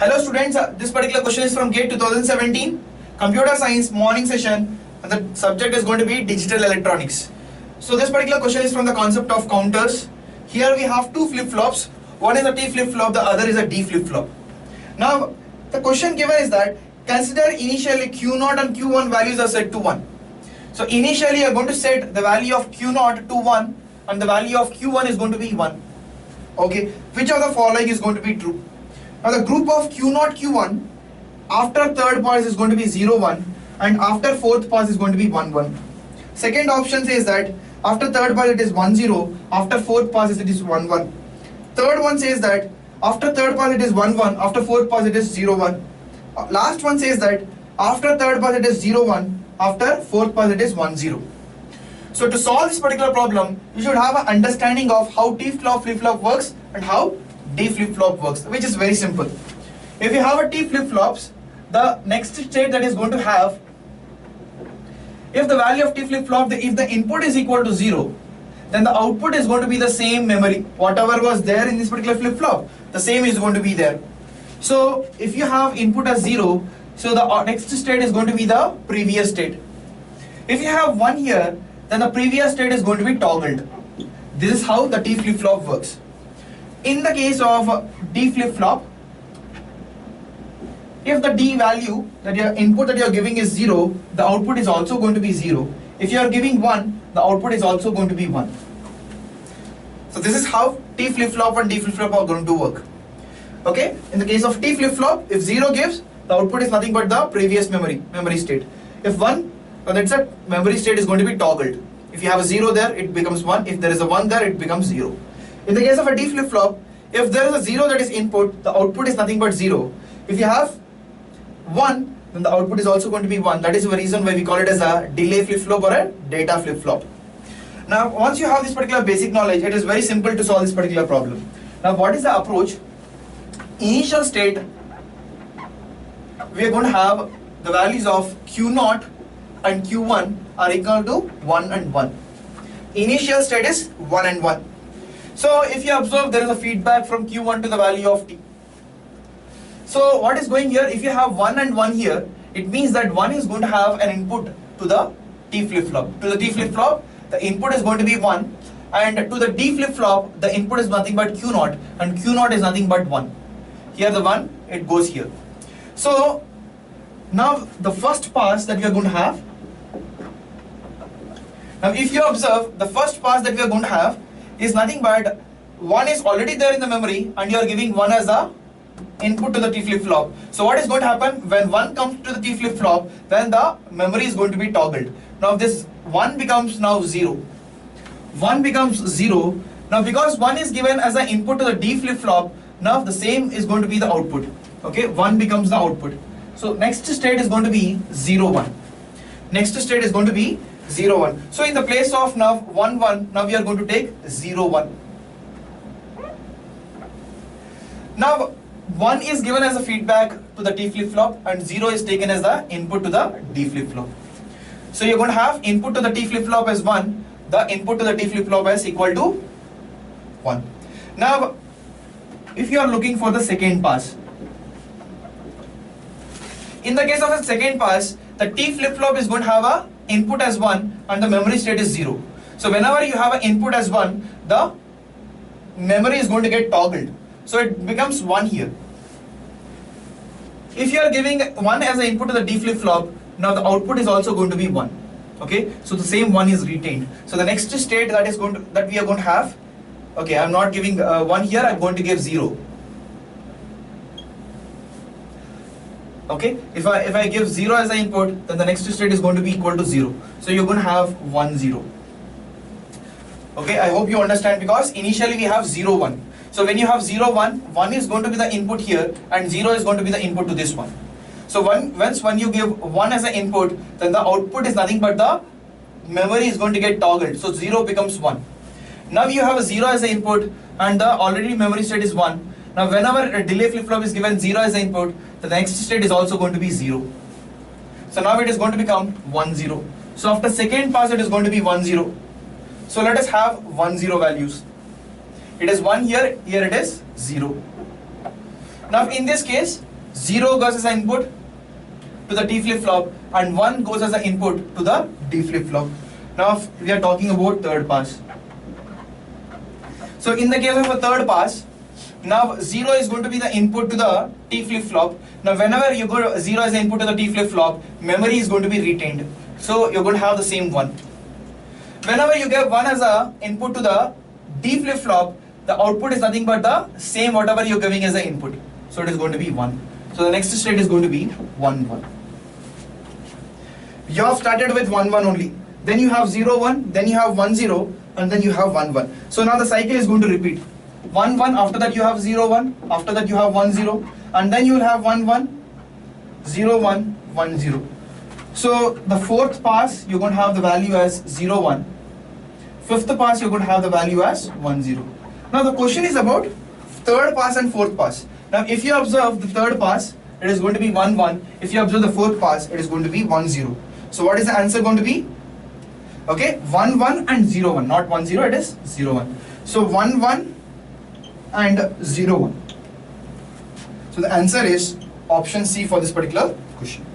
Hello students, this particular question is from GATE 2017, Computer Science morning session, and the subject is going to be Digital Electronics. So this particular question is from the concept of counters. Here we have two flip-flops, one is a T flip-flop, the other is a D flip-flop. Now the question given is that, consider initially Q0 and Q1 values are set to 1. So initially you are going to set the value of Q0 to 1 and the value of Q1 is going to be 1. Okay, which of the following is going to be true? Now the group of Q0, Q1, after third pass is going to be 0, 1 and after fourth pass is going to be 1, 1. Second option says that after third pass it is 1, 0, after fourth pass it is 1, 1. Third one says that after third pass it is 1, 1, after fourth pass it is 0, 1. Last one says that after third pass it is 0, 1, after fourth pass it is 1, 0. So to solve this particular problem, you should have an understanding of how T flip-flop works and how D flip-flop works, which is very simple. If you have a T flip-flops, the next state that is going to have, if the value of T flip-flop, if the input is equal to 0, then the output is going to be the same memory. Whatever was there in this particular flip-flop, the same is going to be there. So if you have input as 0, so the next state is going to be the previous state. If you have 1 here, then the previous state is going to be toggled. This is how the T flip-flop works. In the case of D flip-flop, if the D value, that your input that you are giving is 0, the output is also going to be 0. If you are giving 1, the output is also going to be 1. So this is how T flip-flop and D flip-flop are going to work. Okay, in the case of T flip-flop, if 0 gives, the output is nothing but the previous memory state. If 1, that's a memory state is going to be toggled. If you have a 0 there, it becomes 1. If there is a 1 there, it becomes 0. In the case of a D flip-flop, if there is a 0 that is input, the output is nothing but 0. If you have 1, then the output is also going to be 1. That is the reason why we call it as a delay flip-flop or a data flip-flop. Now, once you have this particular basic knowledge, it is very simple to solve this particular problem. Now, what is the approach? Initial state, we are going to have the values of Q0 and Q1 are equal to 1 and 1. Initial state is 1 and 1. So if you observe, there is a feedback from Q1 to the value of T. So what is going here? If you have 1 and 1 here, it means that 1 is going to have an input to the T flip-flop. To the T flip-flop, the input is going to be 1, and to the D flip-flop, the input is nothing but Q0, and Q0 is nothing but 1. Here the 1, it goes here. So now the first pass that we are going to have, now if you observe, the first pass that we are going to have is nothing but 1 is already there in the memory and you are giving 1 as the input to the T flip-flop. So what is going to happen when 1 comes to the T flip-flop, then the memory is going to be toggled. Now this 1 becomes now 0. 1 becomes 0. Now because 1 is given as an input to the D flip-flop, now the same is going to be the output. Okay, 1 becomes the output. So next state is going to be 0, 1. Next state is going to be 0, 1. So in the place of now 1, 1, now we are going to take 0, 1. Now 1 is given as a feedback to the T flip-flop and 0 is taken as the input to the D flip-flop. So you're going to have input to the T flip-flop as 1, the input to the T flip-flop as equal to 1. Now if you are looking for the second pass, in the case of a second pass, the T flip-flop is going to have a input as 1 and the memory state is 0. So whenever you have an input as 1, the memory is going to get toggled. So it becomes 1 here. If you are giving 1 as an input to the D flip-flop, now the output is also going to be 1. Okay, so the same 1 is retained. So the next state that we are going to have, okay, I'm not giving 1 here, I'm going to give 0. Okay, if I give 0 as an input, then the next state is going to be equal to 0. So you're going to have 1, 0. Okay, I hope you understand, because initially we have 0, 1. So when you have 0, 1, 1 is going to be the input here and 0 is going to be the input to this one. So once when you give 1 as an input, then the output is nothing but the memory is going to get toggled. So 0 becomes 1. Now you have a 0 as an input and the already memory state is 1. Now whenever a delay flip-flop is given 0 as an input, the next state is also going to be 0. So now it is going to become 1, 0. So after second pass it is going to be 1, 0. So let us have 1, 0 values. It is 1 here, here it is 0. Now in this case, 0 goes as an input to the T flip-flop and 1 goes as an input to the D flip-flop. Now we are talking about third pass. So in the case of a third pass, now 0 is going to be the input to the T flip-flop. Now whenever you go 0 as the input to the T flip-flop, memory is going to be retained. So you're going to have the same 1. Whenever you give 1 as a input to the D flip-flop, the output is nothing but the same whatever you're giving as the input. So it is going to be 1. So the next state is going to be 1 1. You have started with 1 1 only. Then you have 0 1, then you have 1 0, and then you have 1 1. So now the cycle is going to repeat. 1 1, after that you have 0 1, after that you have 1 0, and then you will have 1 1, 0 1, 1 0. So the fourth pass you're going to have the value as 0 1. Fifth pass you're going to have the value as 1 0. Now the question is about third pass and fourth pass. Now if you observe the third pass, it is going to be 1 1. If you observe the fourth pass, it is going to be 1 0. So what is the answer going to be? Okay, 1 1 and 0 1, not 1 0, it is 0 1. So 1 1 and 0 1. So the answer is option C for this particular question.